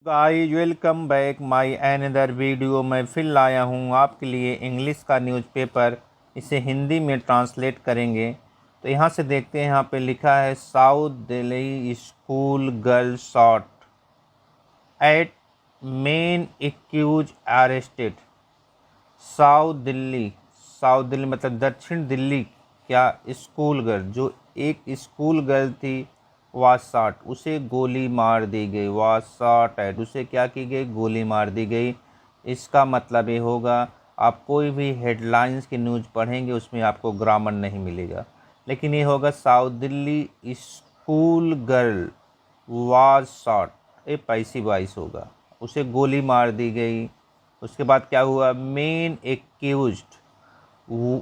Guys welcome back my another video. मैं फिर लाया हूँ आपके लिए इंग्लिश का न्यूज़पेपर। इसे हिंदी में ट्रांसलेट करेंगे। तो यहाँ से देखते हैं, यहाँ पे लिखा है south Delhi school girl shot at main accused arrested. South Delhi मतलब दक्षिण दिल्ली क्या स्कूल गर्ल, जो एक स्कूल गर्ल थी वाज शॉट, उसे गोली मार दी गई। वाज शॉट एट, उसे क्या की गई, गोली मार दी गई। इसका मतलब ये होगा, आप कोई भी हेडलाइंस की न्यूज़ पढ़ेंगे उसमें आपको ग्रामर नहीं मिलेगा, लेकिन ये होगा south Delhi school girl was shot, ये पैसिव वॉइस होगा, उसे गोली मार दी गई। उसके बाद क्या हुआ, main accused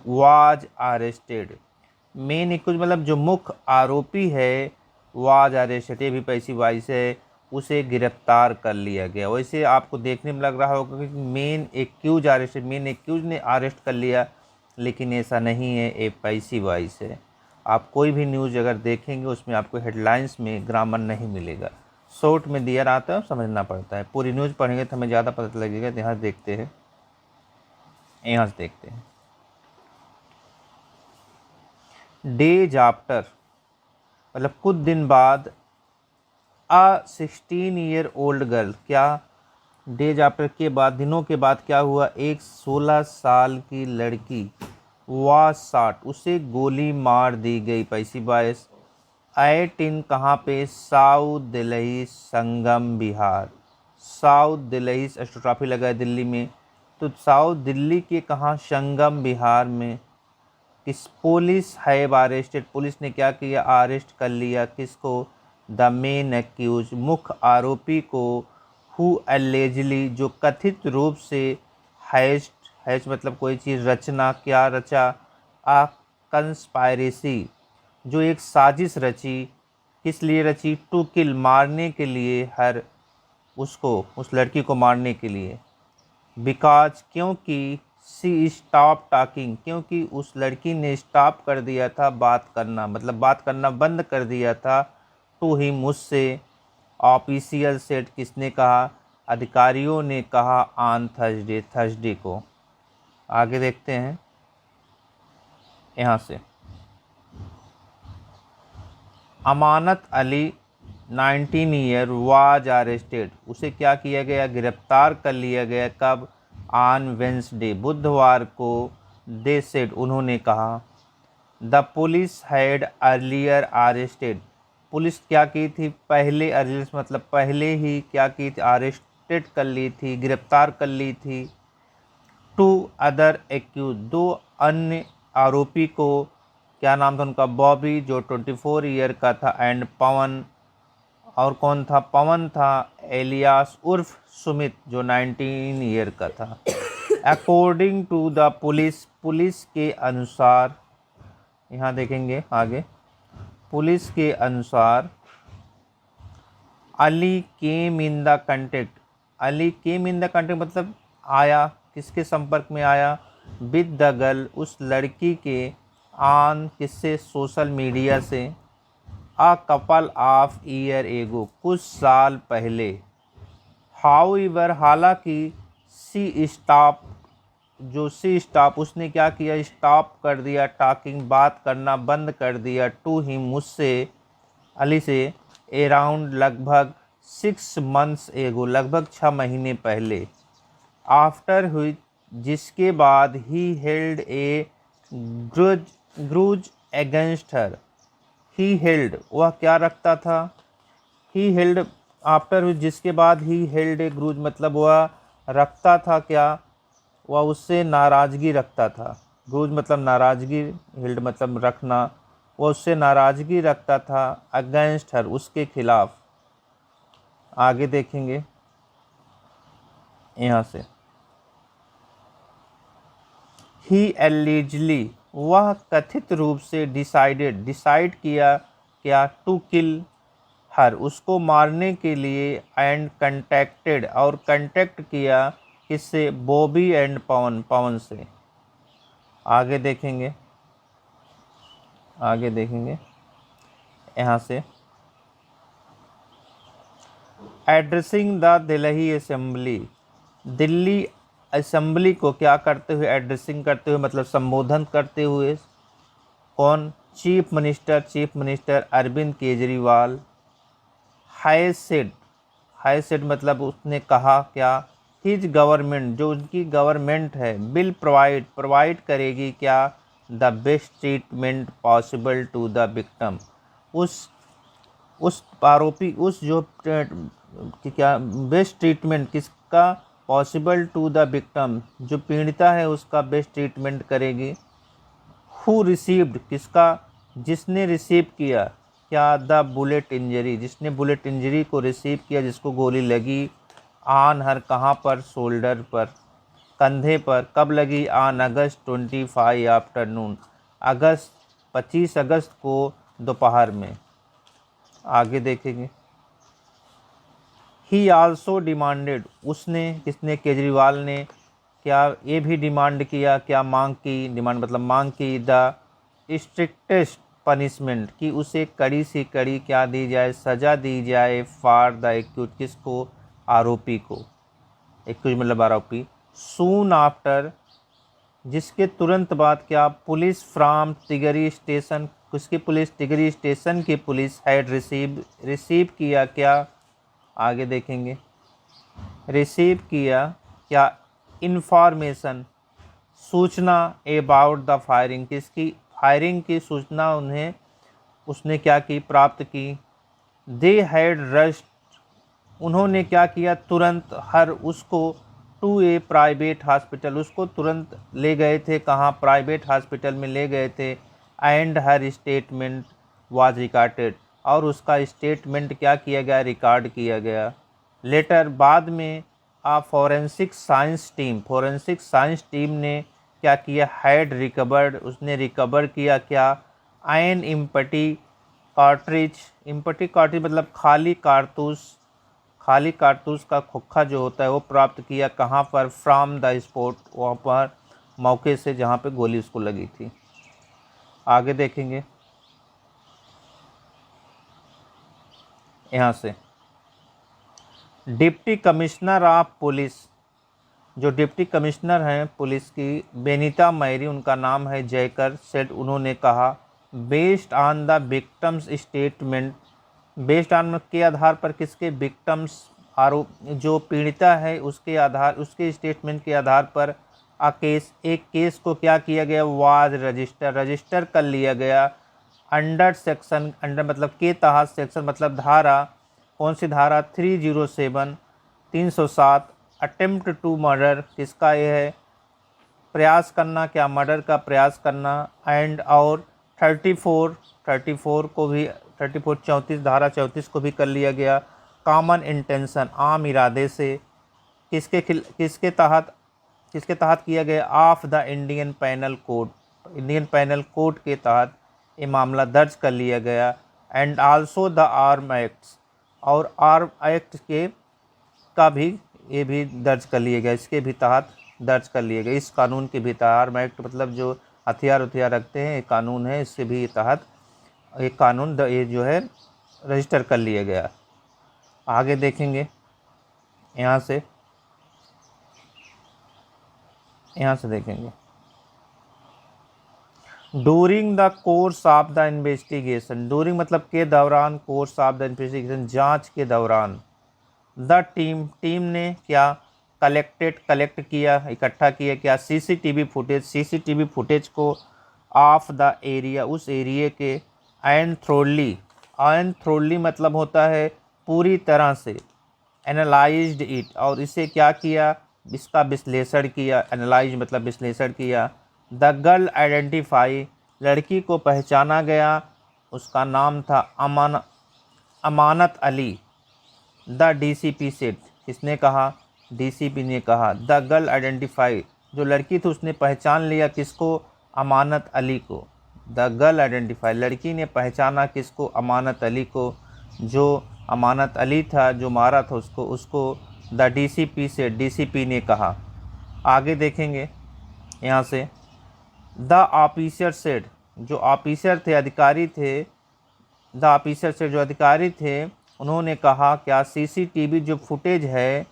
was arrested. Main accused मतलब जो मुख्य आरोपी है, वाज अरेस्टेड, ये भी पैसिव वॉइस है, उसे गिरफ्तार कर लिया गया। वैसे आपको देखने में लग रहा होगा कि main accused arrested, main accused ने अरेस्ट कर लिया, लेकिन ऐसा नहीं है, ये पैसिव वॉइस है। आप कोई भी न्यूज़ अगर देखेंगे उसमें आपको हेडलाइंस में ग्रामर नहीं मिलेगा, शॉर्ट में दिया रहता है, समझना पड़ता है। पूरी न्यूज़ पढ़ेंगे तो हमें ज़्यादा पता लगेगा। तो यहाँ से देखते हैं, डेज आफ्टर मतलब कुछ दिन बाद, 16 ईयर ओल्ड गर्ल, क्या डेज आफ्टर के बाद, दिनों के बाद क्या हुआ, एक 16 साल की लड़की वाज शॉट, उसे गोली मार दी गई। पैसी बायस एट इन कहाँ पे, साउथ दिल्ली संगम बिहार। साउथ दिल्ली एस्ट्रोट्रॉफी लगा है दिल्ली में, तो साउथ दिल्ली के कहाँ, संगम बिहार में। किस पुलिस हैव अरेस्टेड, पुलिस ने क्या किया, अरेस्ट कर लिया किसको, द मेन एक्यूज, मुख्य आरोपी को, हु एलिजिली, जो कथित रूप से, हैस्ट हैस्ट मतलब कोई चीज़ रचना, क्या रचा, आ कंस्पायरेसी, जो एक साजिश रची, किस लिए रची, टू किल, मारने के लिए, हर उसको, उस लड़की को मारने के लिए। बिकॉज क्योंकि, सी स्टॉप टॉकिंग, क्योंकि उस लड़की ने स्टॉप कर दिया था बात करना, मतलब बात करना बंद कर दिया था, टू ही, मुझसे, ऑफिशियल सेट, किसने कहा, अधिकारियों ने कहा, ऑन थर्सडे को। आगे देखते हैं यहाँ से, Amanat Ali 19 year was arrested, उसे क्या किया गया, गिरफ्तार कर लिया गया। कब, ऑन वेंसडे, बुधवार को। दे सेड, उन्होंने कहा, the police had earlier arrested, police क्या की थी, पहले, अर्लियर मतलब पहले ही क्या की थी, अरेस्टेड कर ली थी, गिरफ्तार कर ली थी। टू अदर एक्यूज, दो अन्य आरोपी को, क्या नाम था उनका, बॉबी जो 24 ईयर का था, एंड पवन, और कौन था, पवन था, एलियास उर्फ सुमित जो 19 ईयर का था। According to the police, police के अनुसार, यहाँ देखेंगे आगे, पुलिस के अनुसार, Ali came in the contact, Ali came in the contact मतलब आया, किसके संपर्क में आया, विद द गर्ल, उस लड़की के, ऑन किससे, सोशल मीडिया से, a couple of year ago, कुछ साल पहले। हाउएवर, हालांकि, सी स्टॉप, जो सी स्टॉप, उसने क्या किया, स्टॉप कर दिया, टॉकिंग, बात करना बंद कर दिया, टू हिम, मुझसे, अली से, अराउंड लगभग 6 मंथ्स एगो, लगभग 6 महीने पहले। आफ्टर हुई, जिसके बाद, he held A ग्रुज ग्रुज against her, he held, वह क्या रखता था, ही हेल्ड, आफ्टर, जिसके बाद, ही हेल्ड ए ग्रूज मतलब वह रखता था क्या, वह उससे नाराज़गी रखता था। ग्रूज मतलब नाराज़गी, हेल्ड मतलब रखना, वह उससे नाराज़गी रखता था, अगेंस्ट हर, उसके खिलाफ। आगे देखेंगे यहाँ से, ही एलिजली, वह कथित रूप से, डिसाइड किया क्या, टू किल हर, उसको मारने के लिए, एंड कंटेक्टेड, और कांटेक्ट किया किससे, बॉबी एंड पवन, पवन से। आगे देखेंगे, यहाँ से, addressing the Delhi assembly, Delhi assembly को क्या करते हुए, एड्रेसिंग करते हुए मतलब संबोधन करते हुए, कौन, chief minister Arvind Kejriwal. He said मतलब उसने कहा क्या, हिज गवर्नमेंट, जो उनकी गवर्नमेंट है, विल प्रोवाइड करेगी क्या, the best treatment possible to the victim, उस आरोपी, उस जो क्या बेस्ट ट्रीटमेंट किसका, पॉसिबल टू द विक्टिम, जो पीड़िता है उसका बेस्ट ट्रीटमेंट करेगी। हु रिसीव्ड किसका, जिसने रिसीव किया क्या, द बुलेट इंजरी, जिसने बुलेट इंजरी को रिसीव किया, जिसको गोली लगी, ऑन हर कहाँ पर, शोल्डर पर, कंधे पर, कब लगी, ऑन अगस्त 25 आफ्टरनून, 25 अगस्त को दोपहर में। आगे देखेंगे। ही आल्सो डिमांडेड, उसने, किसने, केजरीवाल ने क्या ये भी डिमांड किया, क्या मांग की, डिमांड मतलब मांग की, द स्ट्रिक्टेस्ट पनिशमेंट, कि उसे कड़ी से कड़ी क्या दी जाए, सज़ा दी जाए, फॉर द एक्यूज, किसको, आरोपी को, एक्यूज मतलब आरोपी। सून आफ्टर, जिसके तुरंत बाद क्या, पुलिस फ्राम तिगरी स्टेशन, किसकी पुलिस, तिगरी स्टेशन की पुलिस, हैड रिसीव किया क्या, आगे देखेंगे, रिसीव किया क्या, इंफॉर्मेशन, सूचना, अबाउट द फायरिंग, किसकी, फायरिंग की सूचना उन्हें, उसने क्या की, प्राप्त की। दे हैड रश्ड, उन्होंने क्या किया, तुरंत, हर उसको, टू ए प्राइवेट हॉस्पिटल, उसको तुरंत ले गए थे, कहाँ, प्राइवेट हॉस्पिटल में ले गए थे। And her statement was recorded, और उसका स्टेटमेंट क्या किया गया, रिकॉर्ड किया गया। लेटर, बाद में, फोरेंसिक साइंस टीम ने क्या किया, हैड रिकवर्ड, उसने रिकवर किया क्या, एन इम्पटी कार्ट्रिज मतलब खाली कारतूस का खोखा जो होता है वो प्राप्त किया, कहाँ पर, फ्रॉम द स्पॉट, वहाँ पर मौके से जहाँ पे गोली उसको लगी थी। आगे देखेंगे यहाँ से। डिप्टी कमिश्नर ऑफ पुलिस, जो डिप्टी कमिश्नर हैं पुलिस की, बेनीता मैरी उनका नाम है, जयकर, सेड उन्होंने कहा, based on the victims statement, based on के आधार पर, किसके, विक्टम्स, आरोप, जो पीड़िता है उसके आधार, उसके स्टेटमेंट के आधार पर, एक केस को क्या किया गया, वाज रजिस्टर कर लिया गया, अंडर सेक्शन, अंडर मतलब के तहत, सेक्शन मतलब धारा, कौन सी धारा, 307 307, अटेम्प्ट टू मर्डर, किसका ये है, प्रयास करना, क्या, मर्डर का प्रयास करना। एंड और 34 को भी, 34 धारा 34 को भी कर लिया गया। कॉमन इंटेंशन, आम इरादे से, किसके तहत किया गया, of the Indian panel code के तहत ये मामला दर्ज कर लिया गया। And also the arm acts, और आर्म एक्ट के का भी ये भी दर्ज कर लिए गए, इसके भी तहत दर्ज कर लिए गए, इस कानून के भी तहत, आर्म एक्ट मतलब जो हथियार रखते हैं, ये कानून है, इससे भी तहत एक कानून ये जो है रजिस्टर कर लिया गया। आगे देखेंगे यहाँ से देखेंगे। During the course of the investigation, during मतलब के दौरान, कोर्स ऑफ द इन्वेस्टिगेशन जांच के दौरान, द टीम ने क्या, कलेक्ट किया, इकट्ठा किया क्या, सीसीटीवी फुटेज को, ऑफ द एरिया, उस एरिया के, एंड थ्रोली मतलब होता है पूरी तरह से, एनालाइज्ड इट, और इसे क्या किया, इसका विश्लेषण किया, एनालाइज मतलब विश्लेषण किया। द गर्ल आइडेंटिफाई, लड़की को पहचाना गया, उसका नाम था Amanat Ali. The DCP said, किसने कहा, डीसीपी ने कहा, द गर्ल आइडेंटिफाई, जो लड़की थी उसने पहचान लिया, किसको, अमानत अली को। द गर्ल आइडेंटिफाई, लड़की ने पहचाना किसको, अमानत अली को, जो अमानत अली था जो मारा था उसको द डीसीपी से, डीसीपी ने कहा। आगे देखेंगे यहाँ से। द ऑफिसर सेड, जो ऑफिसर थे, अधिकारी थे, द ऑफिसर सेड, जो अधिकारी थे, उन्होंने कहा क्या सीसीटीवी जो फुटेज है,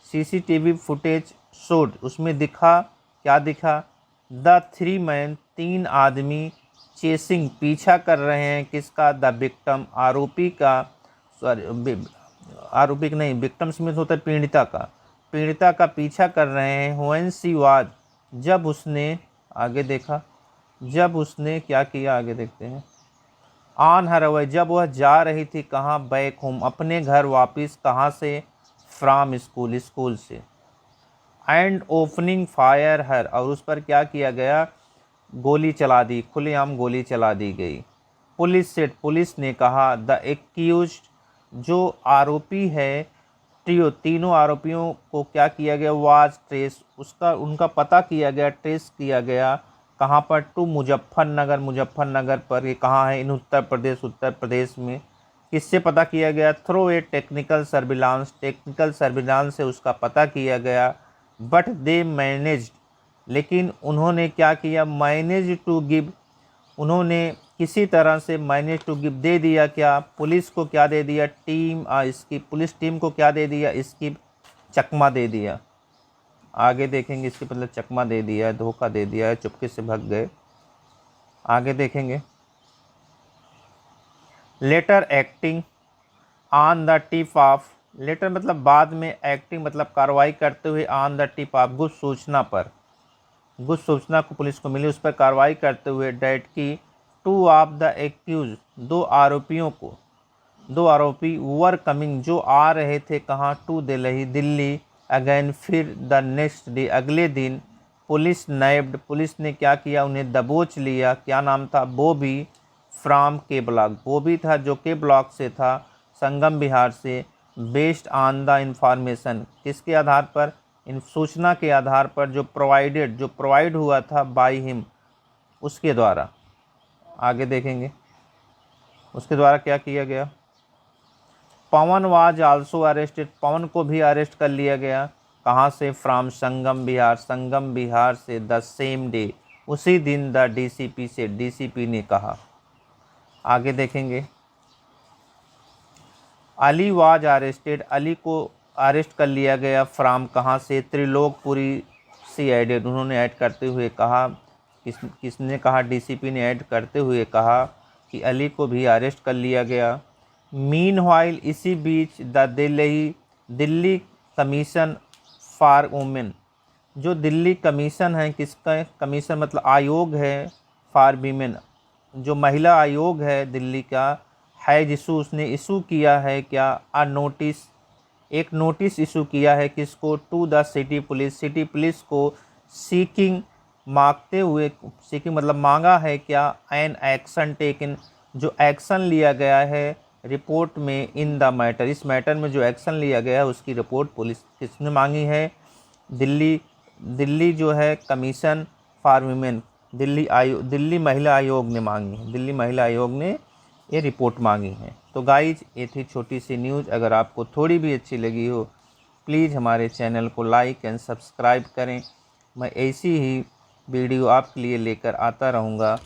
सीसीटीवी फुटेज शोड, उसमें दिखा, क्या दिखा, द थ्री मैन, 3 आदमी चेसिंग, पीछा कर रहे हैं किसका, द विक्टिम, आरोपी का, सॉरी आरोपी का नहीं, विक्टिम्स में होता है पीड़िता का पीछा कर रहे हैं। व्हेन शी वाज, जब उसने, आगे देखा, जब उसने क्या किया, आगे देखते हैं, ऑन हर वे, जब वह जा रही थी कहाँ, बैक होम, अपने घर वापस, कहाँ से, फ्रॉम स्कूल, स्कूल से, एंड ओपनिंग फायर हर, और उस पर क्या किया गया, गोली चला दी, खुलेआम गोली चला दी गई। पुलिस सेट, पुलिस ने कहा, द एक्यूज्ड, जो आरोपी है, ट्रियो, तीनों आरोपियों को क्या किया गया, वाज ट्रेस, उसका उनका पता किया गया, ट्रेस किया गया, कहाँ पर, टू मुजफ्फरनगर, मुजफ्फरनगर पर, ये कहाँ है, इन उत्तर प्रदेश में। किससे पता किया गया, through a technical surveillance, technical surveillance से उसका पता किया गया। बट दे मैनेज्ड, लेकिन उन्होंने क्या किया, मैनेज टू गिव, उन्होंने किसी तरह से मैनेज टू गिव दे दिया, क्या, पुलिस को क्या दे दिया, टीम इसकी पुलिस टीम को क्या दे दिया, इसकी चकमा दे दिया। आगे देखेंगे, इसके मतलब चकमा दे दिया है, धोखा दे दिया है, चुपके से भाग गए। आगे देखेंगे, later acting on the tip off, later मतलब बाद में, एक्टिंग मतलब कार्रवाई करते हुए, ऑन द टिप ऑफ, गुप्त सूचना पर, गुप्त सूचना को पुलिस को मिली, उस पर कार्रवाई करते हुए, डेट की, टू ऑफ द एक्यूज, 2 आरोपियों को, 2 आरोपी, वर कमिंग, जो आ रहे थे कहाँ, टू दिल्ली, दिल्ली, अगेन, फिर, द नेक्स्ट डे, अगले दिन, पुलिस नैब्ड, पुलिस ने क्या किया, उन्हें दबोच लिया, क्या नाम था, बॉबी, फ्रॉम के ब्लॉक, बॉबी था जो के ब्लॉक से था, संगम बिहार से, बेस्ड ऑन द इंफॉर्मेशन, किसके आधार पर, इन सूचना के आधार पर, जो प्रोवाइड हुआ था बाय हिम, उसके द्वारा। आगे देखेंगे, उसके द्वारा क्या किया गया, पवन वाज आल्सो अरेस्टेड, पवन को भी अरेस्ट कर लिया गया, कहाँ से, फ्रॉम संगम बिहार, संगम बिहार से, द सेम डे, उसी दिन, द डीसीपी से, डीसीपी ने कहा। आगे देखेंगे, अली वाज अरेस्टेड, अली को अरेस्ट कर लिया गया, फ्रॉम कहाँ से, त्रिलोकपुरी से एडेड, उन्होंने ऐड करते हुए कहा, किसने कहा, डीसीपी ने ऐड करते हुए कहा कि अली को भी अरेस्ट कर लिया गया। मीनवाइल, इसी बीच, the Delhi commission for women, जो दिल्ली कमीशन है, किसका कमीशन मतलब आयोग है, फॉर वीमेन, जो महिला आयोग है दिल्ली का, हैज इशू, उसने इशू किया है क्या, अ नोटिस, एक नोटिस इशू किया है, किसको, to the city police, city police को, सीकिंग, मांगते हुए, सीकिंग मतलब मांगा है क्या, एन एक्शन टेकन, जो एक्शन लिया गया है, रिपोर्ट में, इन द मैटर, इस मैटर में जो एक्शन लिया गया है उसकी रिपोर्ट पुलिस किसने मांगी है, दिल्ली जो है कमीशन फॉर वीमेन, दिल्ली महिला आयोग ने मांगी है, दिल्ली महिला आयोग ने ये रिपोर्ट मांगी है। तो गाइज, ये थी छोटी सी न्यूज़, अगर आपको थोड़ी भी अच्छी लगी हो प्लीज़ हमारे चैनल को लाइक एंड सब्सक्राइब करें, मैं ऐसी ही वीडियो आपके लिए लेकर आता रहूँगा।